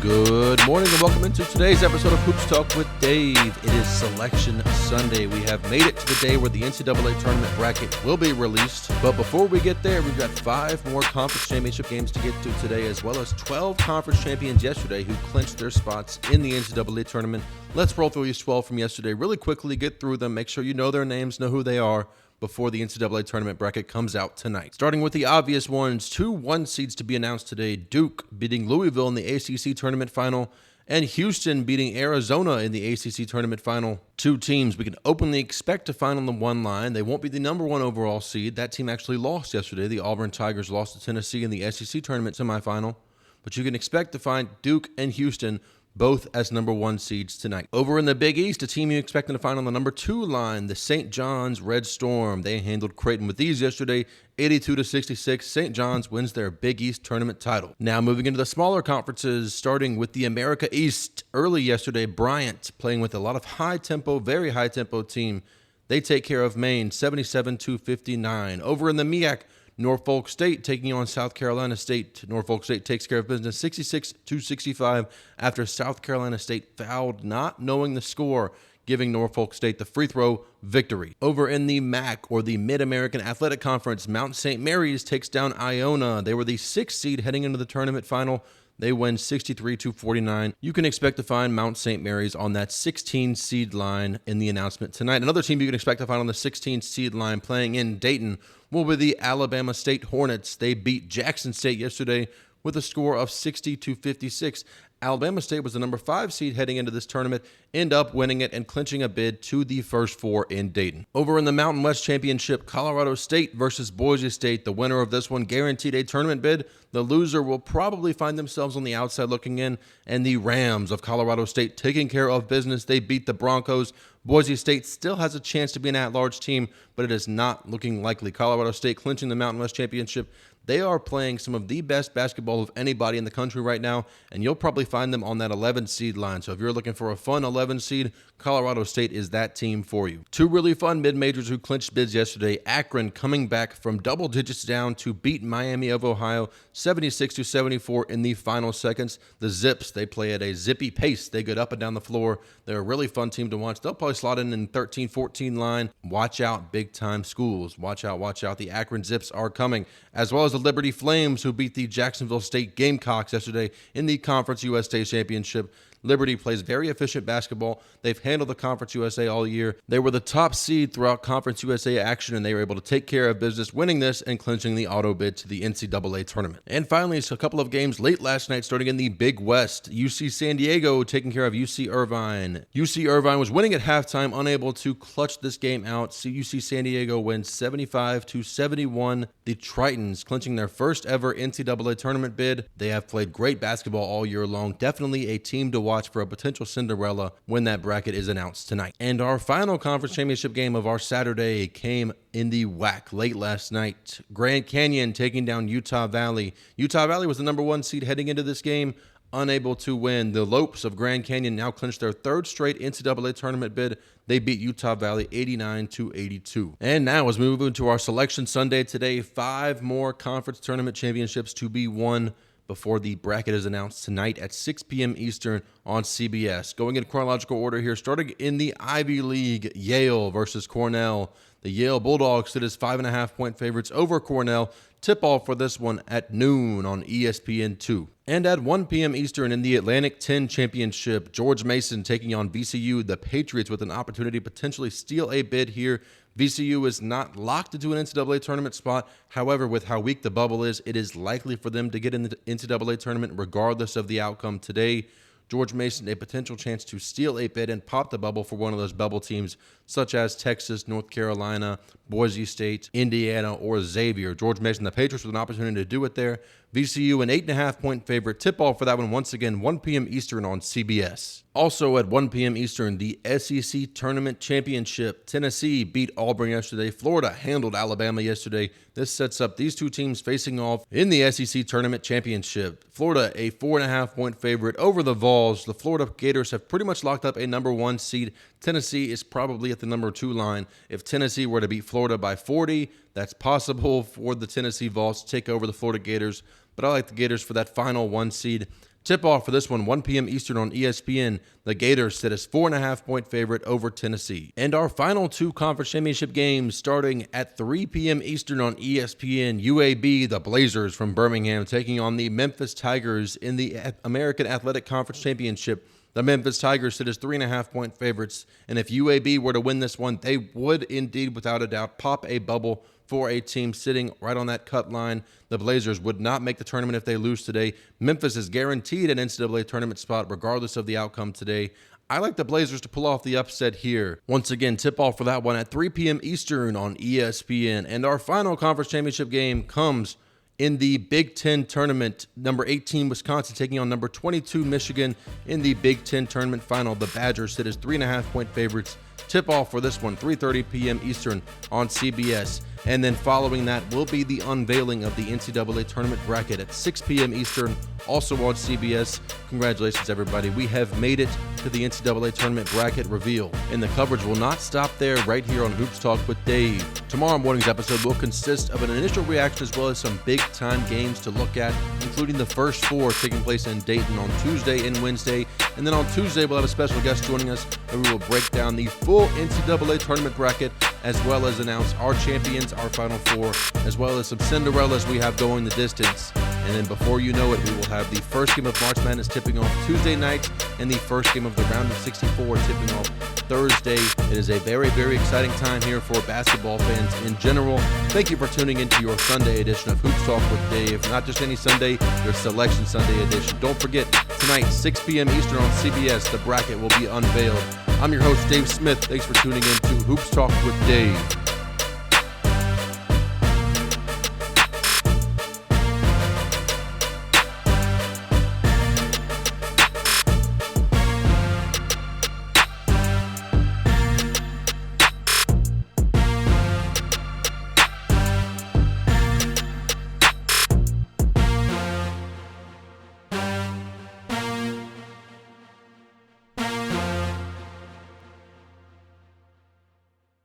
Good morning and welcome into today's episode of Hoops Talk with Dave. It is Selection Sunday. We have made it to the day where the NCAA Tournament Bracket will be released. But before we get there, we've got 5 more conference championship games to get to today, as well as 12 conference champions yesterday who clinched their spots in the NCAA Tournament. Let's roll through these 12 from yesterday really quickly, get through them, make sure you know their names, know who they are, before the NCAA Tournament Bracket comes out tonight. Starting with the obvious ones, 2 1 seeds to be announced today. Duke beating Louisville in the ACC Tournament Final, and Houston beating Arizona in the ACC Tournament Final. 2 teams we can openly expect to find on the one line. They won't be the number 1 overall seed. That team actually lost yesterday. The Auburn Tigers lost to Tennessee in the SEC Tournament Semifinal. But you can expect to find Duke and Houston both as number 1 seeds tonight. Over in the Big East, a team you're expecting to find on the number 2 line, the St. John's Red Storm. They handled Creighton with ease yesterday, 82-66. St. John's wins their Big East tournament title. Now moving into the smaller conferences, starting with the America East. Early yesterday, Bryant, playing with a lot of high-tempo, very high-tempo team. They take care of Maine, 77-59. Over in the MEAC, Norfolk State taking on South Carolina State. Norfolk State takes care of business 66-65 after South Carolina State fouled, not knowing the score, giving Norfolk State the free throw victory. Over in the MAC, or the Mid-American Athletic Conference, Mount St. Mary's takes down Iona. They were the 6th seed heading into the tournament final. They win 63-49. You can expect to find Mount St. Mary's on that 16 seed line in the announcement tonight. Another team you can expect to find on the 16 seed line playing in Dayton will be the Alabama State Hornets. They beat Jackson State yesterday with a score of 60-56. Alabama State was the number 5 seed heading into this tournament, end up winning it and clinching a bid to the first 4 in Dayton. Over in the Mountain West Championship, Colorado State versus Boise State. The winner of this one guaranteed a tournament bid. The loser will probably find themselves on the outside looking in, and the Rams of Colorado State taking care of business. They beat the Broncos. Boise State still has a chance to be an at-large team, but it is not looking likely. Colorado State clinching the Mountain West Championship. They are playing some of the best basketball of anybody in the country right now, and you'll probably find them on that 11 seed line. So if you're looking for a fun 11 seed, Colorado State is that team for you. 2 really fun mid-majors who clinched bids yesterday. Akron coming back from double digits down to beat Miami of Ohio 76-74 in the final seconds. The Zips, they play at a zippy pace. They get up and down the floor. They're a really fun team to watch. They'll probably slot in 13-14 line. Watch out, big-time schools. Watch out, watch out. The Akron Zips are coming, as well as the Liberty Flames, who beat the Jacksonville State Gamecocks yesterday in the Conference USA Championship. Liberty plays very efficient basketball. They've handled the Conference USA all year. They were the top seed throughout Conference USA action, and they were able to take care of business, winning this and clinching the auto bid to the NCAA tournament. And finally, a couple of games late last night, starting in the Big West. UC San Diego taking care of UC Irvine. UC Irvine was winning at halftime, unable to clutch this game out. UC San Diego wins 75-71. The Tritons clinching their first ever NCAA tournament bid. They have played great basketball all year long. Definitely a team to watch for a potential Cinderella when that bracket is announced tonight. And our final conference championship game of our Saturday came in the WAC late last night. Grand Canyon taking down Utah Valley. Utah Valley was the number 1 seed heading into this game, unable to win. The Lopes of Grand Canyon now clinched their 3rd straight NCAA tournament bid. They beat Utah Valley 89-82. And now as we move into our Selection Sunday today, 5 more conference tournament championships to be won before the bracket is announced tonight at 6 p.m. Eastern on CBS. Going in chronological order here, starting in the Ivy League, Yale versus Cornell. The Yale Bulldogs sit as 5.5-point favorites over Cornell. Tip-off for this one at noon on ESPN2. And at 1 p.m. Eastern in the Atlantic 10 Championship, George Mason taking on VCU. The Patriots with an opportunity to potentially steal a bid here. VCU is not locked into an NCAA tournament spot. However, with how weak the bubble is, it is likely for them to get in the NCAA tournament regardless of the outcome today. George Mason, a potential chance to steal a bid and pop the bubble for one of those bubble teams, such as Texas, North Carolina, Boise State, Indiana, or Xavier. George Mason, the Patriots, with an opportunity to do it there. VCU, an 8.5-point favorite. Tip-off for that one, once again, 1 p.m. Eastern on CBS. Also at 1 p.m. Eastern, the SEC Tournament Championship. Tennessee beat Auburn yesterday. Florida handled Alabama yesterday. This sets up these two teams facing off in the SEC Tournament Championship. Florida, a 4.5-point favorite over the Vols. The Florida Gators have pretty much locked up a number 1 seed. Tennessee is probably at the number 2 line. If Tennessee were to beat Florida by 40, that's possible for the Tennessee Vols to take over the Florida Gators. But I like the Gators for that final 1 seed. Tip-off for this one, 1 p.m. Eastern on ESPN. The Gators sit as 4.5-point favorite over Tennessee. And our final two conference championship games starting at 3 p.m. Eastern on ESPN. UAB, the Blazers from Birmingham, taking on the Memphis Tigers in the American Athletic Conference Championship. The Memphis Tigers sit as 3.5-point favorites, and if UAB were to win this one, they would indeed, without a doubt, pop a bubble for a team sitting right on that cut line. The Blazers would not make the tournament if they lose today. Memphis is guaranteed an NCAA tournament spot regardless of the outcome today. I like the Blazers to pull off the upset here. Once again, tip-off for that one at 3 p.m. Eastern on ESPN. And our final conference championship game comes in the Big Ten tournament. Number 18, Wisconsin, taking on number 22, Michigan in the Big Ten tournament final. The Badgers sit as 3.5-point favorites. Tip-off for this one, 3:30 p.m. Eastern on CBS. And then following that will be the unveiling of the NCAA Tournament Bracket at 6 p.m. Eastern, also on CBS. Congratulations, everybody. We have made it to the NCAA Tournament Bracket reveal. And the coverage will not stop there right here on Hoops Talk with Dave. Tomorrow morning's episode will consist of an initial reaction as well as some big-time games to look at, including the first four taking place in Dayton on Tuesday and Wednesday. And then on Tuesday, we'll have a special guest joining us, and we will break down the full NCAA Tournament Bracket, as well as announce our champions, our Final Four, as well as some Cinderellas we have going the distance. And then before you know it, we will have the first game of March Madness tipping off Tuesday night and the first game of the round of 64 tipping off Thursday. It is a very, very exciting time here for basketball fans in general. Thank you for tuning into your Sunday edition of Hoops Talk with Dave. Not just any Sunday, your Selection Sunday edition. Don't forget, tonight, 6 p.m. Eastern on CBS, the bracket will be unveiled. I'm your host, Dave Smith. Thanks for tuning in to Hoops Talk with Dave.